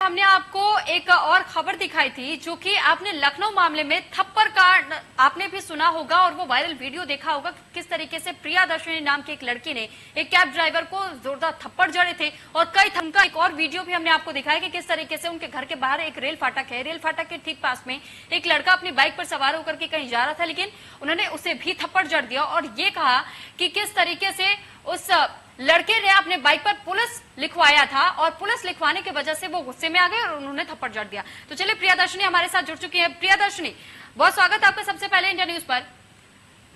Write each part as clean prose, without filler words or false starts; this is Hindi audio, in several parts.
हमने आपको एक और खबर दिखाई थी, जो कि आपने लखनऊ मामले में थप्पड़ का आपने भी सुना होगा और वो वायरल वीडियो देखा होगा, किस तरीके से प्रियादर्शनी नाम की एक लड़की ने एक कैब ड्राइवर को जोरदार थप्पड़ जड़े थे। और कई थमका एक और वीडियो भी हमने आपको दिखाया कि किस तरीके से उनके घर के बाहर एक रेल फाटक है, रेल फाटक के ठीक पास में एक लड़का अपनी बाइक पर सवार होकर के कहीं जा रहा था, लेकिन उन्होंने उसे भी थप्पड़ जड़ दिया और ये कहा कि किस तरीके से उस लड़के ने अपने बाइक पर पुलिस लिखवाया था और पुलिस लिखवाने की वजह से वो गुस्से में आ गए और उन्होंने थप्पड़ जड़ दिया। तो चलिए प्रियादर्शनी हमारे साथ जुड़ चुकी है। प्रियादर्शनी, बहुत स्वागत आपका सबसे पहले इंडिया न्यूज पर।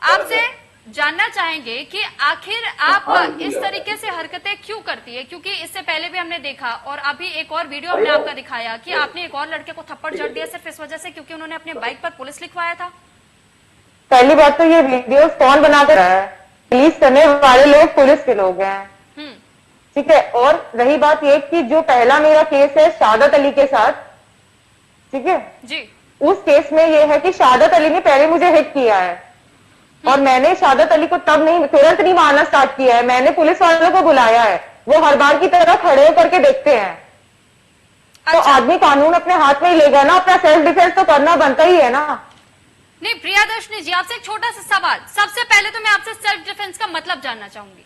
आपसे जानना चाहेंगे कि आखिर आप इस तरीके से हरकतें क्यों करती है, क्योंकि इससे पहले भी हमने देखा और अभी एक और वीडियो हमने आपका दिखाया कि आपने एक और लड़के को थप्पड़ जड़ दिया सिर्फ इस वजह से क्योंकि उन्होंने अपने बाइक पर पुलिस लिखवाया था। पहली बात तो ये वीडियो कौन बनाकर है? रिलीज करने वाले लोग पुलिस के लोग हैं, ठीक है। और रही बात ये कि जो पहला मेरा केस है शहादत अली के साथ, ठीक है जी, उस केस में ये है कि शहादत अली ने पहले मुझे हिट किया है और मैंने शहादत अली को तब नहीं, तुरंत नहीं मारना स्टार्ट किया है, मैंने पुलिस वालों को बुलाया है। वो हर बार की तरह खड़े होकर के देखते हैं। तो आदमी कानून अपने हाथ में ही लेगा ना, अपना सेल्फ डिफेंस तो करना बनता ही है ना। नहीं प्रियादर्शनी जी, आपसे एक छोटा सा सवाल। सबसे पहले तो मैं आपसे सेल्फ डिफेंस का मतलब जानना चाहूंगी।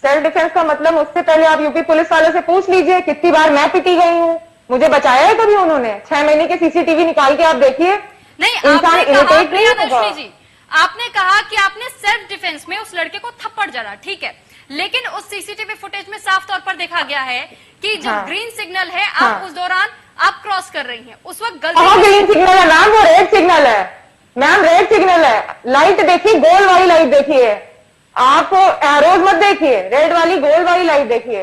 सेल्फ डिफेंस का मतलब मुझसे पहले आप यूपी पुलिस वालों से पूछ लीजिए कितनी बार मैं पिटी गई हूँ, मुझे बचाया है कभी उन्होंने? 6 महीने के सीसीटीवी निकाल के आप देखिए। नहीं, आपने कहा प्रियादर्शनी जी, आपने कहा कि आपने सेल्फ डिफेंस में उस लड़के को थप्पड़ जड़ा, ठीक है, लेकिन उस सीसीटीवी फुटेज में साफ तौर पर देखा गया है कि जो ग्रीन सिग्नल है आप उस दौरान आप क्रॉस कर रही हैं, उस वक्त गलती। ग्रीन सिग्नल है मैम, वो रेड सिग्नल है मैम, रेड सिग्नल है। लाइट देखिए, गोल वाली लाइट देखिए, आप एरोज मत देखिए, रेड वाली गोल वाली लाइट देखिए।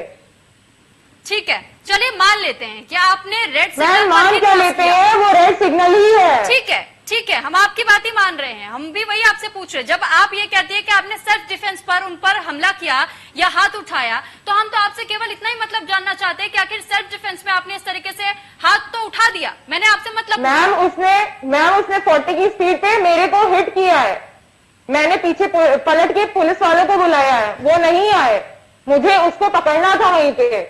ठीक है, चलिए मान लेते हैं कि आपने रेड सिग्नल मान क्या लेते हैं, वो रेड सिग्नल ही है। ठीक है, ठीक है, हम आपकी बात ही मान रहे हैं, हम भी वही आपसे पूछ रहे हैं। जब आप ये कहती है कि आपने सेल्फ डिफेंस पर उन पर हमला किया या हाथ उठाया, तो हम तो आपसे केवल इतना ही मतलब जानना चाहते हैं कि आखिर सेल्फ डिफेंस में आपने इस तरीके से हाथ तो उठा दिया। मैंने आपसे मतलब मैम उसने 40 की स्पीड पे मेरे को हिट किया है, मैंने पीछे पलट के पुलिस वालों को बुलाया है, वो नहीं आए, मुझे उसको पकड़ना था वहीं पे,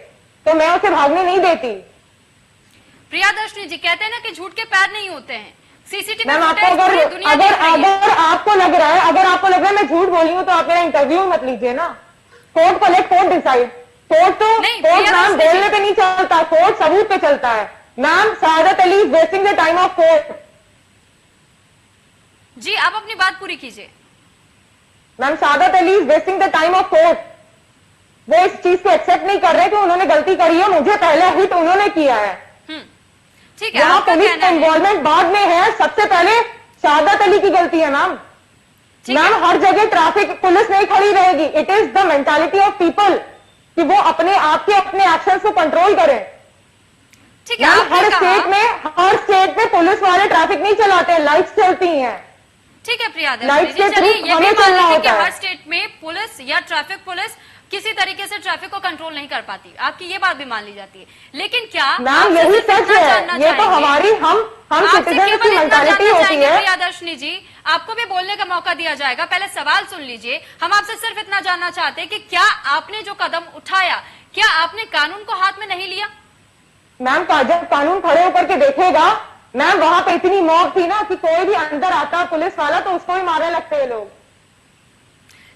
तो मैं उसे भागने नहीं देती। प्रियादर्शनी जी, कहते हैं ना कि झूठ के पैर नहीं होते हैं। सीसीटीवी मैम आपको अगर आपको लग रहा है, अगर आपको लग रहा है मैं झूठ बोली हूँ तो आप मेरा इंटरव्यू मत लीजिए ना। कोर्ट पलट, कोर्ट डिसाइड। कोर्ट तो कोर्ट मैम बोलने पे नहीं चलता, कोर्ट सबूत पे चलता है। Ma'am Shahadat Ali is wasting the time of court. जी, आप अपनी बात पूरी कीजिए। Ma'am Shahadat Ali is wasting the time of court. वो इस चीज को एक्सेप्ट नहीं कर रहे कि उन्होंने गलती करी है, मुझे पहले हिट उन्होंने किया है। ठीक है, पुलिस का इन्वॉल्वमेंट बाद में है, सबसे पहले शहादत अली की गलती है मैम। मैम हर जगह ट्रैफिक पुलिस नहीं खड़ी रहेगी, it is the mentality of people कि वो अपने आप के अपने एक्शंस को कंट्रोल करें। ठीक है, हर स्टेट में पुलिस वाले ट्रैफिक नहीं चलाते, लाइट्स चलती हैं। ठीक है प्रियादर्शनी, चलिए ये भी मान लीजिए कि हर स्टेट में पुलिस या ट्रैफिक पुलिस किसी तरीके से ट्रैफिक को कंट्रोल नहीं कर पाती, आपकी ये बात भी मान ली जाती है। लेकिन क्या मैम यही सच है, ये तो हमारी हम सिटीजन की मेंटालिटी होती है। प्रियादर्शनी जी, आपको भी बोलने का मौका दिया जाएगा, पहले सवाल सुन लीजिए। हम आपसे सिर्फ इतना जानना चाहते हैं कि क्या आपने जो कदम उठाया, क्या आपने कानून को हाथ में नहीं लिया? मैम जब कानून खड़े होकर के देखेगा, मैम वहां पे इतनी मौत थी ना कि कोई भी अंदर आता पुलिस वाला तो उसको ही मारने लगते हैं लोग।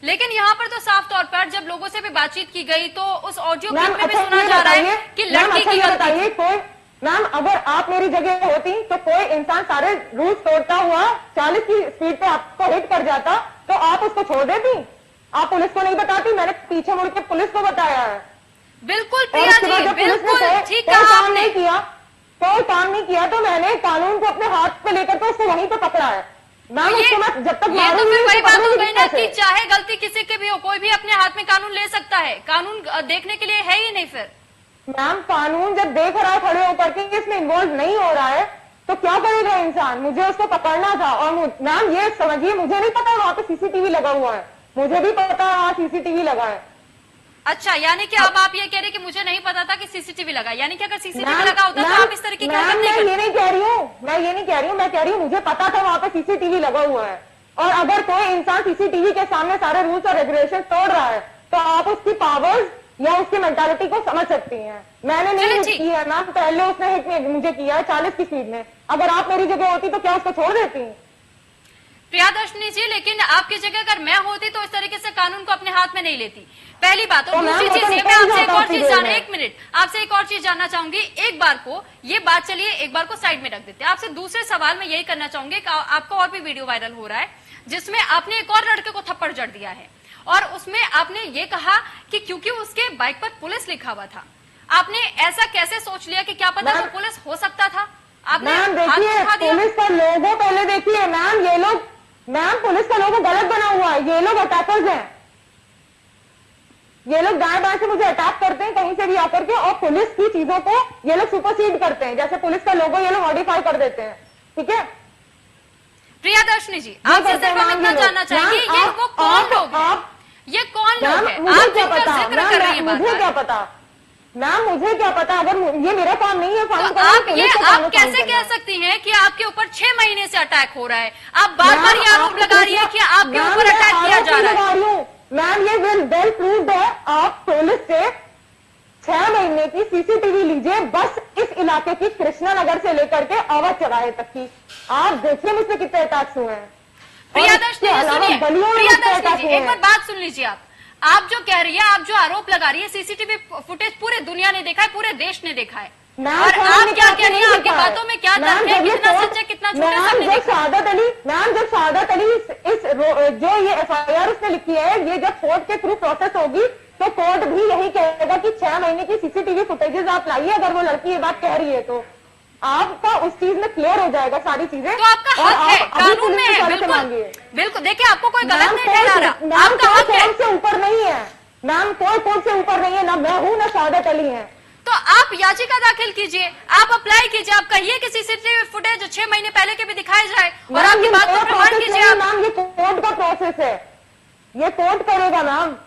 लेकिन यहाँ पर तो साफ तौर पर जब लोगों से भी बातचीत की गई तो उस ऑडियो क्लिप में भी सुना जा रहा है कि लड़की की गलती। कोई मैम अगर आप मेरी जगह होती तो कोई इंसान सारे रूल्स तोड़ता हुआ 40 की स्पीड पे आपको हिट कर जाता तो आप उसको छोड़ देती? आप पुलिस को नहीं बताती? मैंने पीछे मुड़ के पुलिस को बताया है। बिल्कुल प्रिया जी, बिल्कुल ठीक कहा आपने। कोई काम नहीं किया तो मैंने कानून को अपने हाथ पे लेकर के उसको वहीं पे पकड़ा है। मैम उसको मैं जब तक ये तो फिर वही बात हो गई ना कि चाहे गलती किसी की भी हो, कोई भी अपने हाथ में कानून ले सकता है, कानून देखने के लिए है ही नहीं। फिर मैम कानून जब देख रहा है खड़े होकर के इसमें इन्वॉल्व नहीं हो रहा है तो क्या करेगा इंसान? मुझे उसको पकड़ना था। और मैम ये समझिए, मुझे नहीं पता वहां पे सीसीटीवी लगा हुआ है, मुझे भी पता है वहां सीसीटीवी लगा है। अच्छा, यानी कि अब आप ये कह रहे कि मुझे नहीं पता था कि सीसीटीवी लगा, यानी कि अगर सीसीटीवी लगा होता तो आप इस तरह की हरकत नहीं करते। मैं ये नहीं कह रही हूँ, मैं कह रही हूँ मुझे पता था वहां पे सीसीटीवी लगा हुआ है। और अगर कोई इंसान सीसीटीवी के सामने सारे रूल्स और रेगुलेशन तोड़ रहा है तो आप उसकी पावर्स या उसकी मेंटालिटी को समझ सकती हैं। मैंने नहीं चलिए, हिट ठीक। की है मैम, पहले उसने हिट मुझे किया है 40 की स्पीड में। अगर आप मेरी जगह होती तो क्या उसको छोड़ देती? प्रियादर्शनी जी, लेकिन आपकी जगह अगर मैं होती तो इस तरीके से कानून को अपने हाथ में नहीं लेती, पहली बात। और तो दूसरी मैम, चीज वो तो ये, मैं निकल आपसे एक जाता और चीज उसी जानना, देर में। एक मिनट, आपसे एक और चीज जानना चाहूंगी। एक बार को ये बात चलिए, एक बार को साइड में रख देते हैं। आपसे दूसरे सवाल में यही करना चाहूंगी कि आपका और भी वीडियो वायरल हो रहा है जिसमें आपने एक और लड़के को थप्पड़ जड़ दिया है, और उसमें आपने ये कहा कि क्योंकि उसके बाइक पर पुलिस लिखा हुआ था। आपने ऐसा कैसे सोच लिया कि क्या पता वो पुलिस हो सकता था? आपने मैम हाथ देखिए, उठा दिया। पुलिस का लोगो पहले देखिए मैम, ये लोग, मैम पुलिस का लोगो गलत बना हुआ है, ये लोग अटैकर्स हैं। ये लोग दाएं बाएं से मुझे अटैक करते हैं कहीं से भी आकर के, और पुलिस की चीजों को ये लोग सुपरसीड करते हैं। जैसे पुलिस का लोगो ये लोग मॉडिफाई कर देते हैं, ठीक है। प्रियादर्शनी जी, आपसे सिर्फ हम इतना जानना चाहेंगे, ये वो कौन लोग हैं? ये कौन लोग हैं? मुझे आप क्या जिनका पता जिक्र कर रही हैं मुझे बार-बार। क्या पता मैम, मुझे क्या पता? अगर ये मेरा काम नहीं है तो फाइन करना, आप पुलिस ये का आप काम है कैसे फाइन कह करना। सकती हैं कि आपके ऊपर 6 महीने से अटैक हो रहा है? आप बार बार ये मैम, आरोप आपको लगा रही है कि आपके मैम, ऊपर मैं अटैक किया आरोप जा नहीं रहा है। लगा रही हूँ। मैम ये वेल प्रूव्ड है। आप पुलिस से 6 महीने की सीसीटीवी लीजिए, बस इस इलाके की कृष्णा नगर से लेकर के आवाज चौराहे तक की। आप देखिए मुझसे कितने अटैक्स हुए हैं। प्रियादर्शनी जी सुनिए, प्रियादर्शनी जी एक बार मैम बात सुन लीजिए। आप जो कह रही है, आप जो आरोप लगा रही है, सीसीटीवी फुटेज पूरे दुनिया ने देखा है, पूरे देश ने देखा है, और आप क्या कह रही है? आपकी बातों में क्या तर्क है? कितना सच है, कितना झूठ है, सबने देखा। शहादत अली मैम, जब शहादत अली जो ये एफआईआर उसने लिखी है, ये जब कोर्ट के थ्रू प्रोसेस होगी तो कोर्ट भी यही कहेगा कि 6 महीने की सीसीटीवी फुटेजेस आप लाइए। अगर वो लड़की ये बात कह रही है तो आपका उस चीज में क्लियर हो जाएगा सारी चीजें। तो आपका हक है, कानून में है, बिल्कुल बिल्कुल। देखिए, आपको कोई गलत नहीं ठहरा रहा, आपका हक है। कोर्ट से ऊपर नहीं है मैम, कोई कोर्ट से ऊपर नहीं है, ना मैं हूँ ना शहादत अली है। तो आप याचिका दाखिल कीजिए, आप अप्लाई कीजिए, आप कहिए कि सीसीटीवी फुटेज 6 महीने पहले के भी दिखाए जाए, और आपकी बात को प्रमाण कीजिए। आप मैम ये कोर्ट का प्रोसेस है, ये कोर्ट करेगा मैम।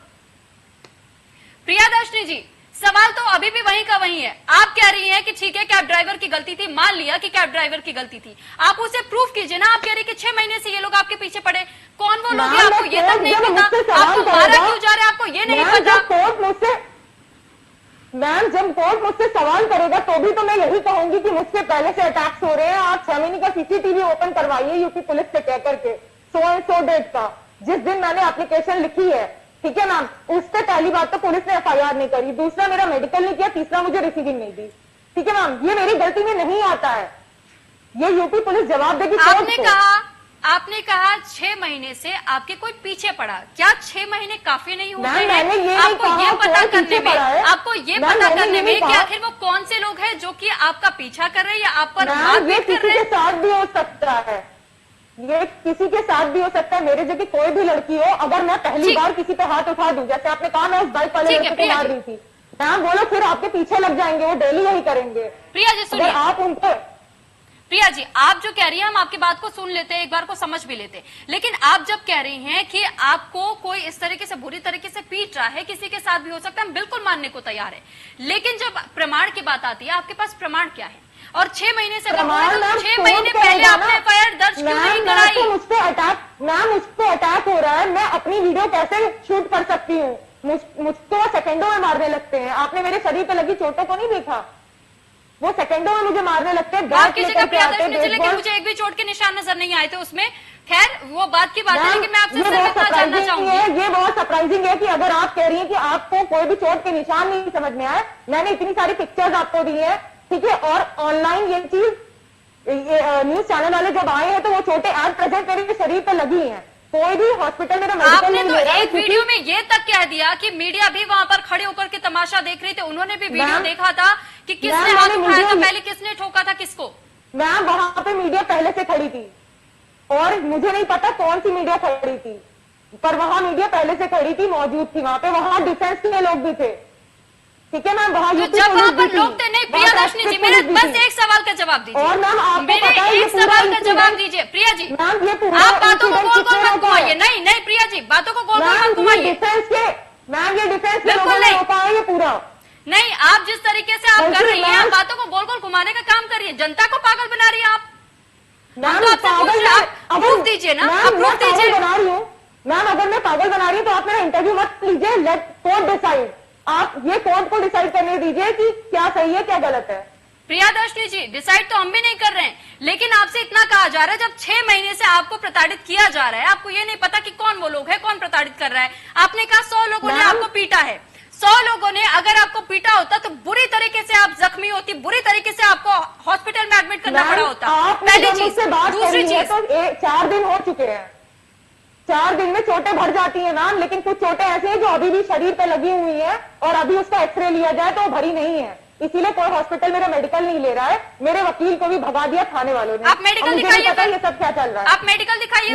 प्रियादर्शनी जी, सवाल तो अभी भी वहीं का वहीं है। आप कह रही हैं कि ठीक है, कैब ड्राइवर की गलती थी, मान लिया कि कैब ड्राइवर की गलती थी, आप उसे प्रूफ कीजिए ना। आप कह रही कि 6 महीने से ये लोग आपके पीछे पड़े, कौन वो लोग हैं? आपको ये तक नहीं पता, आपको मारा क्यों जा रहा है, आपको ये नहीं पता। कोर्ट मुझसे मैम, जब कोर्ट मुझसे सवाल करेगा तो भी तो मैं यही कहूंगी कि मुझसे पहले से अटैक्स हो रहे हैं। आप 6 महीने का सीसीटीवी ओपन करवाइए यूपी पुलिस से कह करके, 100 डेट का, जिस दिन मैंने एप्लीकेशन लिखी है, ठीक है मैम। उससे पहली बात तो पुलिस ने एफआईआर नहीं करी, दूसरा मेरा मेडिकल नहीं किया, तीसरा मुझे रिसीविंग नहीं दी, ठीक है मैम। ये मेरी गलती में नहीं आता है, ये यूपी पुलिस जवाब देगी। आपने कहा 6 महीने से आपके कोई पीछे पड़ा, क्या 6 महीने काफी नहीं होते हैं? आपको ये पता करने में, आपको ये पता करने में कि आखिर वो कौन से लोग हैं जो कि आपका पीछा कर रहे हैं या आप पर मारपीट कर रहे हैं? किसी के साथ भी हो सकता है, ये किसी के साथ भी हो सकता है, मेरे जैसी कोई भी लड़की हो। अगर मैं पहली बार किसी पे हाथ उठा दूं, जैसे आपने कहा मैं उस बाइक वाले लड़के को मार रही थी, मैम बोलो फिर आपके पीछे लग जाएंगे, वो डेली यही करेंगे। प्रिया जी सुनिए, आप उनको, प्रिया जी आप जो कह रही हैं हम आपकी बात को सुन लेते हैं, एक बार को समझ भी लेते हैं, लेकिन आप जब कह रही हैं कि आपको कोई इस तरीके से बुरी तरीके से पीट रहा है, किसी के साथ भी हो सकता है, हम बिल्कुल मानने को तैयार है, लेकिन जब प्रमाण की बात आती है, आपके पास प्रमाण क्या है? और 6 महीने से 6 महीने पहले आपने एफआईआर दर्ज क्यों नहीं कराई? मुझ पे अटैक हो रहा है, मैं अपनी वीडियो कैसे शूट कर सकती हूँ? मुझको सेकंडों में मारने लगते हैं। आपने मेरे शरीर पे लगी चोटों को नहीं देखा? वो सेकंडों में मुझे मारने लगते हैं। आपकी जगह प्रियादर्शनी जी, लेकिन मुझे एक भी चोट के निशान नजर नहीं आए थे उसमें। खैर वो बात की बात है, लेकिन मैं आपसे सिर्फ इतना जानना चाहूंगी। ये बहुत सरप्राइजिंग है कि अगर आप कह रही हैं कि आपको कोई भी चोट के निशान नहीं समझ में आए, मैंने इतनी सारी पिक्चर्स आपको दी है, ठीक है, और ऑनलाइन ये चीज न्यूज चैनल वाले जब आए हैं तो वो चोटें एज प्रेजेंट मेरे शरीर पे लगी हैं। कोई भी हॉस्पिटल मेरा मेडिकल नहीं ले रहा है। एक वीडियो में ये तक कह दिया कि मीडिया भी वहां पर खड़े होकर के तमाशा देख रही थी, उन्होंने भी वीडियो देखा था कि किसने हाथ उठाया था, पहले किसने ठोका था किसको। मैम वहां पे मीडिया पहले से खड़ी थी और मुझे नहीं पता कौन सी मीडिया खड़ी थी, पर वहां मीडिया पहले से खड़ी थी, मौजूद थी वहां पे। वहां डिफेंस के लोग भी थे, ठीक है मैम। वहां जब वहां पर लोग थे, नहीं प्रियादर्शनी जी मेरे बस एक सवाल का जवाब दीजिए, और मैम आपको मेरे एक सवाल का जवाब दीजिए। प्रिया जी मैम ये आप बातों को गोल गोल मत घुमाइए, नहीं नहीं प्रिया जी बातों को गोल गोल मत घुमाइए। डिफेंस के मैम ये डिफेंस के बिल्कुल नहीं होता है ये पूरा नहीं। आप जिस तरीके से आप कर रही हैं, आप बातों को गोल गोल घुमाने का काम करिए, जनता को पागल बना रही है आप। हम तो आपसे पूछ रहे हैं, प्रूफ दीजिए ना, आप प्रूफ दीजिए। बना रही हूँ मैम, अगर मैं पागल बना रही हूँ तो आप मेरा इंटरव्यू मत लीजिए, लेट कोर्ट डिसाइड। आप ये कोर्ट को डिसाइड करने दीजिए कि क्या सही है क्या गलत है। प्रियादर्शनी जी, डिसाइड तो हम भी नहीं कर रहे हैं, लेकिन आपसे इतना कहा जा रहा है जब 6 महीने से आपको प्रताड़ित किया जा रहा है, आपको ये नहीं पता कि कौन वो लोग है, कौन प्रताड़ित कर रहा है। आपने कहा 100 लोगों ने आपको पीटा है। 100 लोगों ने अगर आपको पीटा होता तो बुरी तरीके से आप जख्मी होती, बुरी तरीके से आपको हॉस्पिटल में एडमिट करना पड़ा होता। पहली चीज। दूसरी चीज, तो 4 दिन हो चुके हैं, 4 दिन में चोटें भर जाती है मैम, लेकिन कुछ चोटें ऐसी हैं जो अभी भी शरीर पे लगी हुई है और अभी उसका एक्सरे लिया जाए तो वो भरी नहीं है, इसीलिए कोई हॉस्पिटल मेरा मेडिकल नहीं ले रहा है। मेरे वकील को भी भगा दिया थाने वालों ने। आप मेडिकल दिखाइए, ये सब क्या चल रहा है। आप मेडिकल दिखाइए।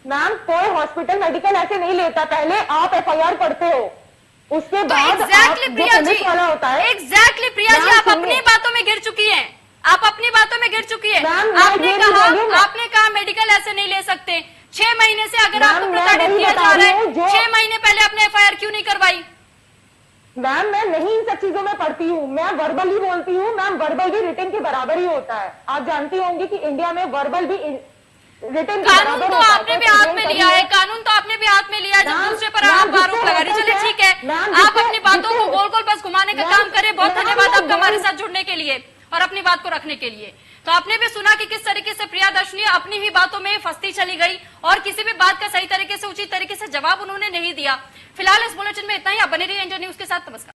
मैम कोई हॉस्पिटल मेडिकल ऐसे नहीं लेता, पहले आप FIR करते हो, उसके बाद एग्जैक्टली प्रिया जी, वाला होता है। एग्जैक्टली प्रिया जी, आप अपनी बातों में गिर चुकी हैं, आप अपनी बातों में गिर चुकी है। आपने कहा मेडिकल ऐसे नहीं ले सकते। 6 महीने से अगर आपको प्रताड़ित किया जा रहा है, 6 महीने पहले आपने FIR क्यों नहीं करवाई? मैम मैं नहीं इन सब चीजों में पढ़ती हूँ, मैं वर्बल ही बोलती हूँ मैम, वर्बल भी रिटन के बराबर ही होता है। आप जानती होंगी कि इंडिया में वर्बल भी रिटन कानून तो आपने भी हाथ में लिया है, कानून तो आपने भी हाथ में लिया है, जब दूसरे पर आप आरोप लगा रही। चलिए ठीक है, आप अपनी बातों को गोल गोल बस घुमाने का काम करें। बहुत धन्यवाद आपका हमारे साथ जुड़ने के लिए और अपनी बात को रखने के लिए। तो आपने भी सुना कि किस तरीके से प्रियादर्शनी अपनी ही बातों में फंसती चली गई और किसी भी बात का सही तरीके से, उचित तरीके से जवाब उन्होंने नहीं दिया। फिलहाल इस बुलेटिन में इतना ही। आप बने रहिए इंडिया न्यूज के साथ। नमस्कार।